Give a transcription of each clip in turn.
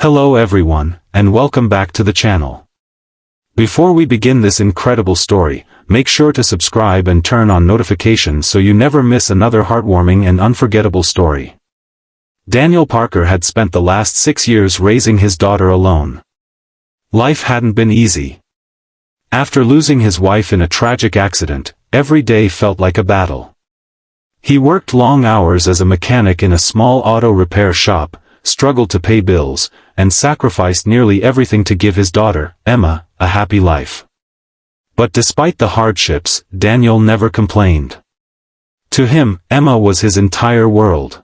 Hello everyone, and welcome back to the channel. Before we begin this incredible story, make sure to subscribe and turn on notifications so you never miss another heartwarming and unforgettable story. Daniel Parker had spent the last 6 years raising his daughter alone. Life hadn't been easy. After losing his wife in a tragic accident, every day felt like a battle. He worked long hours as a mechanic in a small auto repair shop, struggled to pay bills, and sacrificed nearly everything to give his daughter, Emma, a happy life. But despite the hardships, Daniel never complained. To him, Emma was his entire world.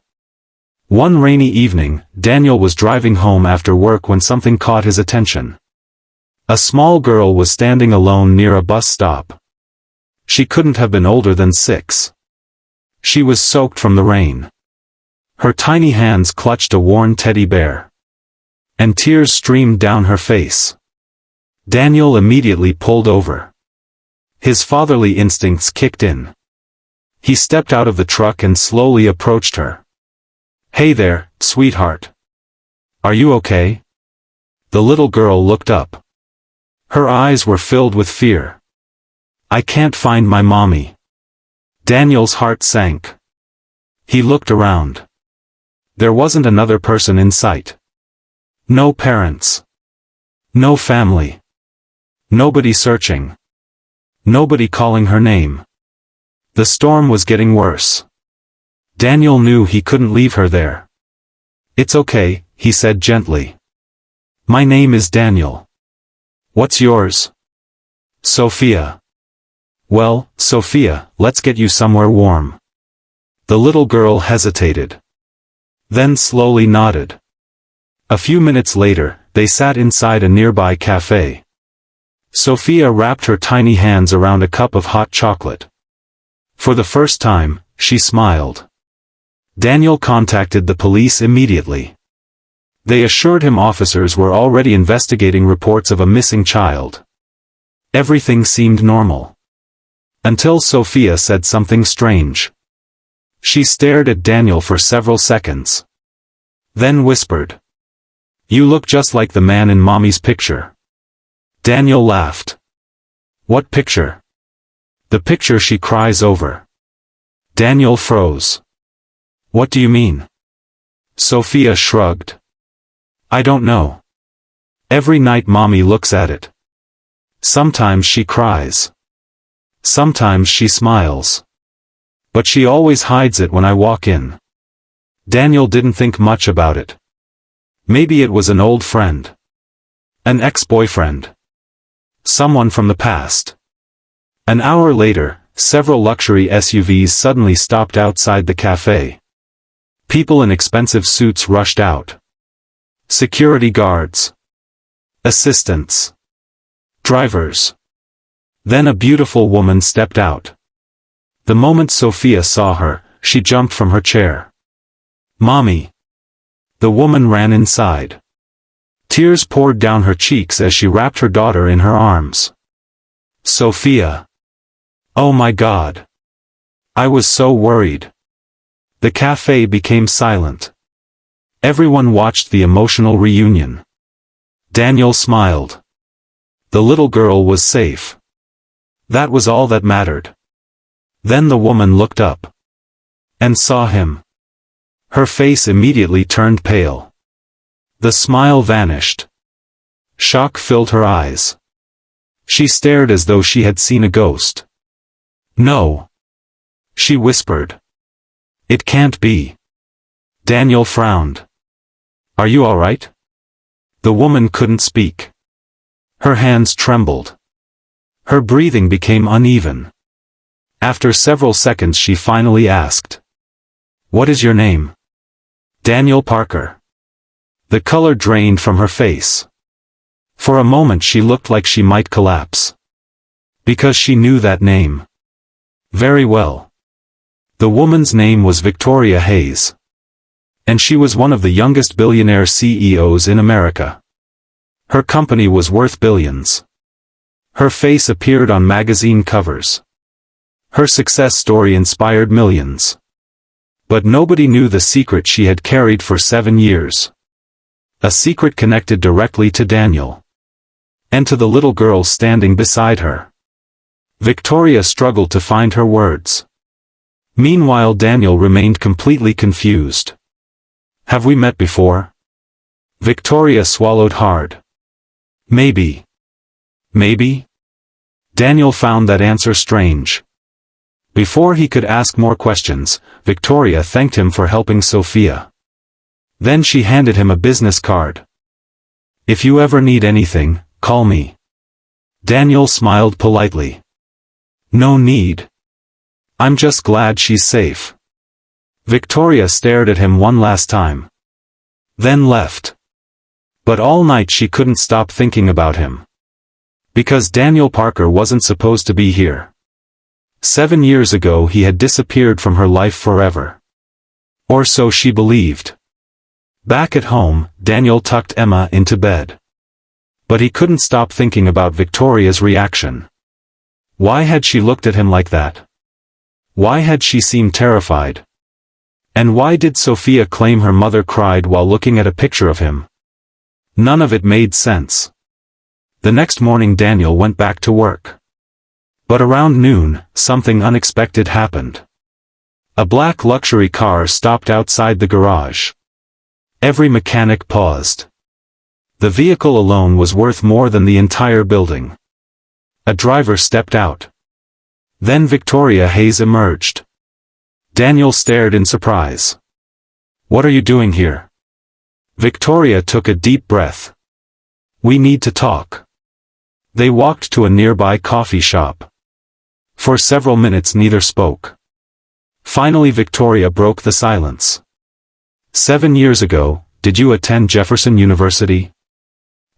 One rainy evening, Daniel was driving home after work when something caught his attention. A small girl was standing alone near a bus stop. She couldn't have been older than 6. She was soaked from the rain. Her tiny hands clutched a worn teddy bear. And tears streamed down her face. Daniel immediately pulled over. His fatherly instincts kicked in. He stepped out of the truck and slowly approached her. "Hey there, sweetheart. Are you okay?" The little girl looked up. Her eyes were filled with fear. "I can't find my mommy." Daniel's heart sank. He looked around. There wasn't another person in sight. No parents. No family. Nobody searching. Nobody calling her name. The storm was getting worse. Daniel knew he couldn't leave her there. "It's okay," he said gently. "My name is Daniel. What's yours?" "Sophia." "Well, Sophia, let's get you somewhere warm." The little girl hesitated. Then slowly nodded. A few minutes later, they sat inside a nearby cafe. Sophia wrapped her tiny hands around a cup of hot chocolate. For the first time, she smiled. Daniel contacted the police immediately. They assured him officers were already investigating reports of a missing child. Everything seemed normal. Until Sophia said something strange. She stared at Daniel for several seconds. Then whispered, "You look just like the man in Mommy's picture." Daniel laughed. "What picture?" "The picture she cries over." Daniel froze. "What do you mean?" Sophia shrugged. "I don't know. Every night Mommy looks at it. Sometimes she cries. Sometimes she smiles. But she always hides it when I walk in." Daniel didn't think much about it. Maybe it was an old friend. An ex-boyfriend. Someone from the past. An hour later, several luxury SUVs suddenly stopped outside the cafe. People in expensive suits rushed out. Security guards. Assistants. Drivers. Then a beautiful woman stepped out. The moment Sophia saw her, she jumped from her chair. "Mommy!" The woman ran inside. Tears poured down her cheeks as she wrapped her daughter in her arms. "Sophia! Oh my God! I was so worried." The cafe became silent. Everyone watched the emotional reunion. Daniel smiled. The little girl was safe. That was all that mattered. Then the woman looked up. And saw him. Her face immediately turned pale. The smile vanished. Shock filled her eyes. She stared as though she had seen a ghost. "No." She whispered. "It can't be." Daniel frowned. "Are you all right?" The woman couldn't speak. Her hands trembled. Her breathing became uneven. After several seconds she finally asked, "What is your name?" "Daniel Parker." The color drained from her face. For a moment she looked like she might collapse. Because she knew that name. Very well. The woman's name was Victoria Hayes. And she was one of the youngest billionaire CEOs in America. Her company was worth billions. Her face appeared on magazine covers. Her success story inspired millions. But nobody knew the secret she had carried for 7 years. A secret connected directly to Daniel. And to the little girl standing beside her. Victoria struggled to find her words. Meanwhile, Daniel remained completely confused. Have we met before? Victoria swallowed hard. Maybe. Maybe? Daniel found that answer strange. Before he could ask more questions, Victoria thanked him for helping Sophia. Then she handed him a business card. If you ever need anything, call me. Daniel smiled politely. No need. I'm just glad she's safe. Victoria stared at him one last time. Then left. But all night she couldn't stop thinking about him. Because Daniel Parker wasn't supposed to be here. 7 years ago he had disappeared from her life forever. Or so she believed. Back at home, Daniel tucked Emma into bed. But he couldn't stop thinking about Victoria's reaction. Why had she looked at him like that? Why had she seemed terrified? And why did Sophia claim her mother cried while looking at a picture of him? None of it made sense. The next morning Daniel went back to work. But around noon, something unexpected happened. A black luxury car stopped outside the garage. Every mechanic paused. The vehicle alone was worth more than the entire building. A driver stepped out. Then Victoria Hayes emerged. Daniel stared in surprise. What are you doing here? Victoria took a deep breath. We need to talk. They walked to a nearby coffee shop. For several minutes neither spoke. Finally Victoria broke the silence. 7 years ago, did you attend Jefferson University?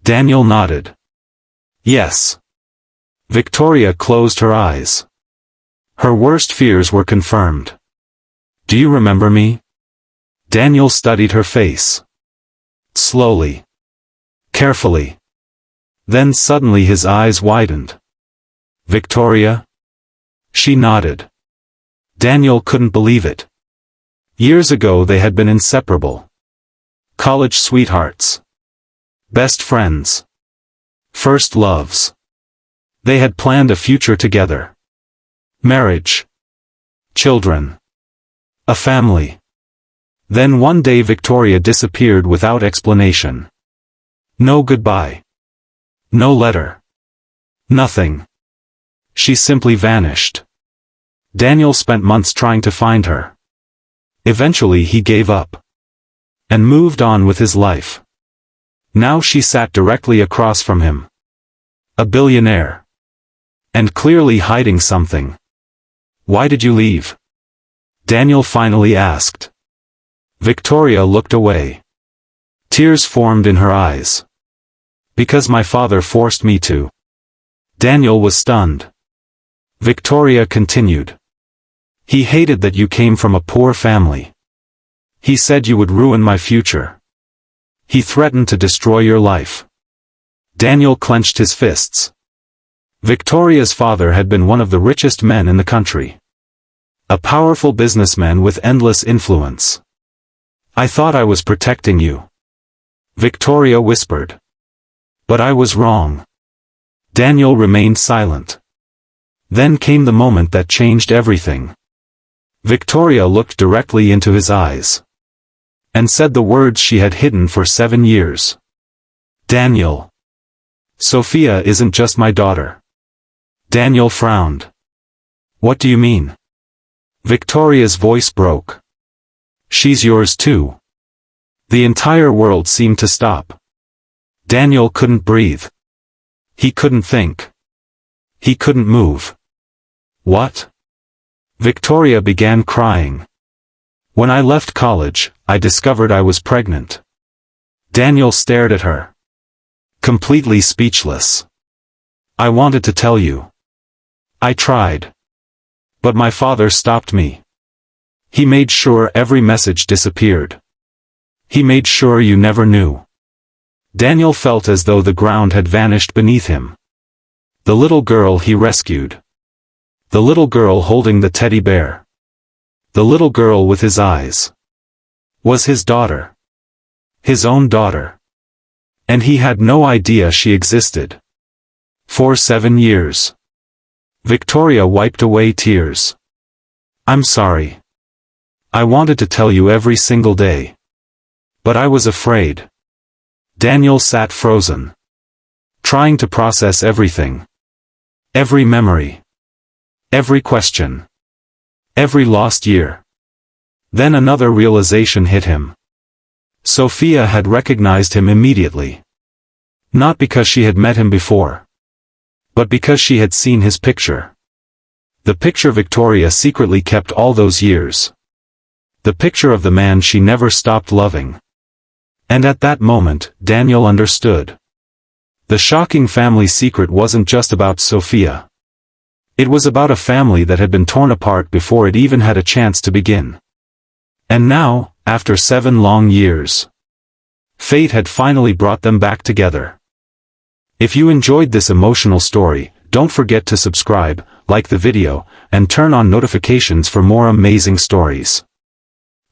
Daniel nodded. Yes. Victoria closed her eyes. Her worst fears were confirmed. Do you remember me? Daniel studied her face. Slowly. Carefully. Then suddenly his eyes widened. Victoria? She nodded. Daniel couldn't believe it. Years ago they had been inseparable. College sweethearts. Best friends. First loves. They had planned a future together. Marriage. Children. A family. Then one day Victoria disappeared without explanation. No goodbye. No letter. Nothing. She simply vanished. Daniel spent months trying to find her. Eventually he gave up. And moved on with his life. Now she sat directly across from him. A billionaire. And clearly hiding something. Why did you leave? Daniel finally asked. Victoria looked away. Tears formed in her eyes. Because my father forced me to. Daniel was stunned. Victoria continued. He hated that you came from a poor family. He said you would ruin my future. He threatened to destroy your life. Daniel clenched his fists. Victoria's father had been one of the richest men in the country. A powerful businessman with endless influence. I thought I was protecting you. Victoria whispered. But I was wrong. Daniel remained silent. Then came the moment that changed everything. Victoria looked directly into his eyes. And said the words she had hidden for 7 years. Daniel. Sophia isn't just my daughter. Daniel frowned. What do you mean? Victoria's voice broke. She's yours too. The entire world seemed to stop. Daniel couldn't breathe. He couldn't think. He couldn't move. What? Victoria began crying. When I left college, I discovered I was pregnant. Daniel stared at her. Completely speechless. I wanted to tell you. I tried. But my father stopped me. He made sure every message disappeared. He made sure you never knew. Daniel felt as though the ground had vanished beneath him. The little girl he rescued. The little girl holding the teddy bear. The little girl with his eyes. Was his daughter. His own daughter. And he had no idea she existed. For 7 years. Victoria wiped away tears. I'm sorry. I wanted to tell you every single day. But I was afraid. Daniel sat frozen. Trying to process everything. Every memory. Every question. Every lost year. Then another realization hit him. Sophia had recognized him immediately. Not because she had met him before. But because she had seen his picture. The picture Victoria secretly kept all those years. The picture of the man she never stopped loving. And at that moment, Daniel understood. The shocking family secret wasn't just about Sophia. It was about a family that had been torn apart before it even had a chance to begin. And now, after 7 long years, fate had finally brought them back together. If you enjoyed this emotional story, don't forget to subscribe, like the video, and turn on notifications for more amazing stories.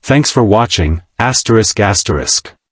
Thanks for watching, ****.